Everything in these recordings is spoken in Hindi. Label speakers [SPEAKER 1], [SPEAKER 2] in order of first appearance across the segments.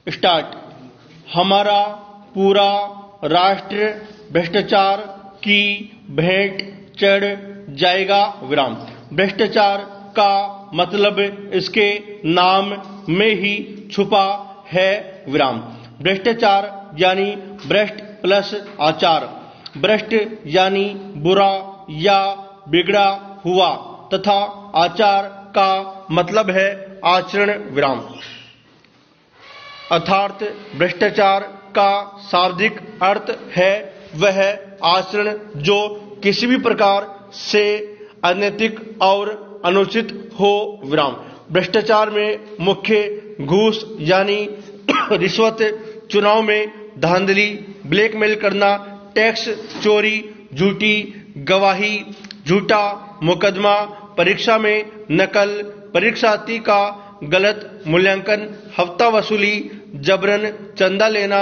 [SPEAKER 1] स्टार्ट। हमारा पूरा राष्ट्र भ्रष्टाचार की भेंट चढ़ जाएगा विराम। भ्रष्टाचार का मतलब इसके नाम में ही छुपा है विराम। भ्रष्टाचार यानी भ्रष्ट प्लस आचार। भ्रष्ट यानी बुरा या बिगड़ा हुआ तथा आचार का मतलब है आचरण विराम। अर्थात भ्रष्टाचार का शाब्दिक अर्थ है वह आचरण जो किसी भी प्रकार से अनैतिक और अनुचित हो विराम। भ्रष्टाचार में मुख्य घूस यानी रिश्वत, चुनाव में धांधली, ब्लैकमेल करना, टैक्स चोरी, झूठी गवाही, झूठा मुकदमा, परीक्षा में नकल, परीक्षार्थी का गलत मूल्यांकन, हफ्ता वसूली, जबरन चंदा लेना,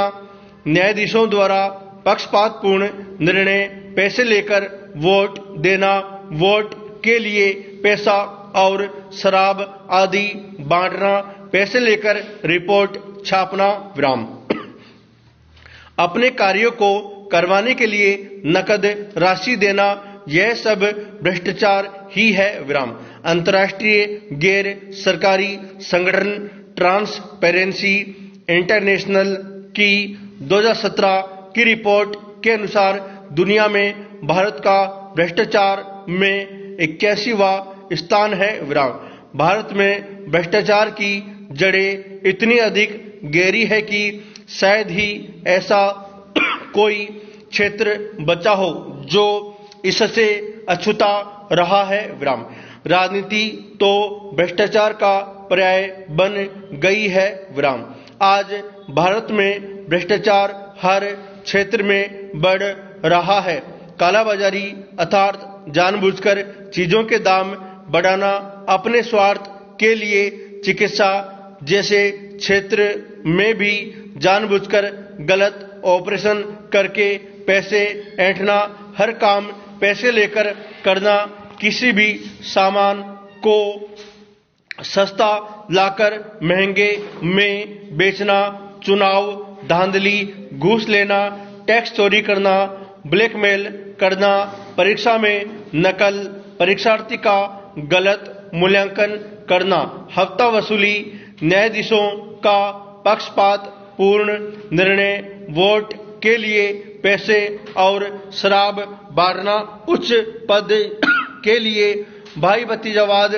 [SPEAKER 1] न्यायाधीशों द्वारा पक्षपातपूर्ण निर्णय, पैसे लेकर वोट देना, वोट के लिए पैसा और शराब आदि बांटना, पैसे लेकर रिपोर्ट छापना विराम। अपने कार्यों को करवाने के लिए नकद राशि देना, यह सब भ्रष्टाचार ही है विराम। अंतर्राष्ट्रीय गैर सरकारी संगठन ट्रांसपेरेंसी इंटरनेशनल की 2017 की रिपोर्ट के अनुसार दुनिया में भारत का भ्रष्टाचार में 81वां स्थान है विराम। भारत में भ्रष्टाचार की जड़ें इतनी अधिक गहरी है कि शायद ही ऐसा कोई क्षेत्र बचा हो जो इससे अछूता रहा है विराम। राजनीति तो भ्रष्टाचार का पर्याय बन गई है विराम। आज भारत में भ्रष्टाचार हर क्षेत्र में बढ़ रहा है। कालाबाजारी अर्थात जानबूझकर चीजों के दाम बढ़ाना, अपने स्वार्थ के लिए चिकित्सा जैसे क्षेत्र में भी जानबूझकर गलत ऑपरेशन करके पैसे ऐंठना, हर काम पैसे लेकर करना, किसी भी सामान को सस्ता लाकर महंगे में बेचना, चुनाव धांधली, घूस लेना, टैक्स चोरी करना, ब्लैकमेल करना, परीक्षा में नकल, परीक्षार्थी का गलत मूल्यांकन करना, हफ्ता वसूली, न्यायाधीशों का पक्षपात पूर्ण निर्णय, वोट के लिए पैसे और शराब बांटना, उच्च पद के लिए भाई भतीजावाद,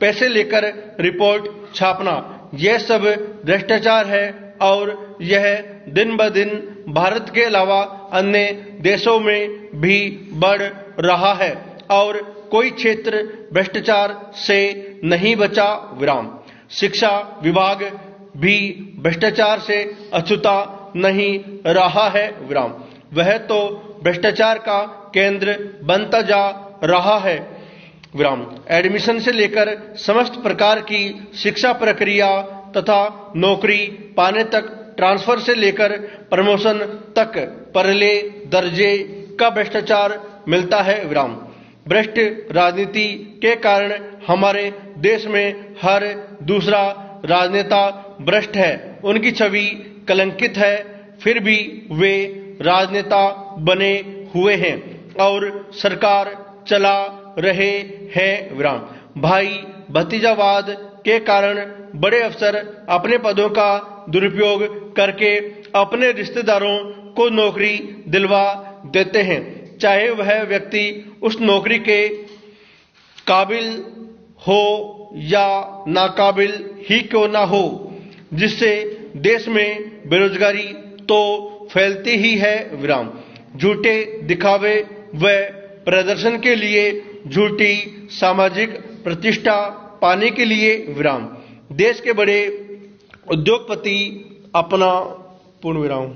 [SPEAKER 1] पैसे लेकर रिपोर्ट छापना, यह सब भ्रष्टाचार है और यह दिन ब दिन भारत के अलावा अन्य देशों में भी बढ़ रहा है और कोई क्षेत्र भ्रष्टाचार से नहीं बचा विराम। शिक्षा विभाग भी भ्रष्टाचार से अछूता नहीं रहा है विराम। वह तो भ्रष्टाचार का केंद्र बनता जा रहा है विराम। एडमिशन से लेकर समस्त प्रकार की शिक्षा प्रक्रिया तथा नौकरी पाने तक, ट्रांसफर से लेकर प्रमोशन तक परले दर्जे का भ्रष्टाचार मिलता है विराम। भ्रष्ट राजनीति के कारण हमारे देश में हर दूसरा राजनेता भ्रष्ट है, उनकी छवि कलंकित है, फिर भी वे राजनेता बने हुए हैं और सरकार चला रहे हैं विराम। भाई भतीजावाद के कारण बड़े अफसर अपने पदों का दुरुपयोग करके अपने रिश्तेदारों को नौकरी दिलवा देते हैं, चाहे वह व्यक्ति उस नौकरी के काबिल हो या नाकाबिल ही क्यों ना हो, जिससे देश में बेरोजगारी तो फैलती ही है विराम। झूठे दिखावे व प्रदर्शन के लिए, झूठी सामाजिक प्रतिष्ठा पाने के लिए विराम, देश के बड़े उद्योगपति अपना पूर्ण विराम।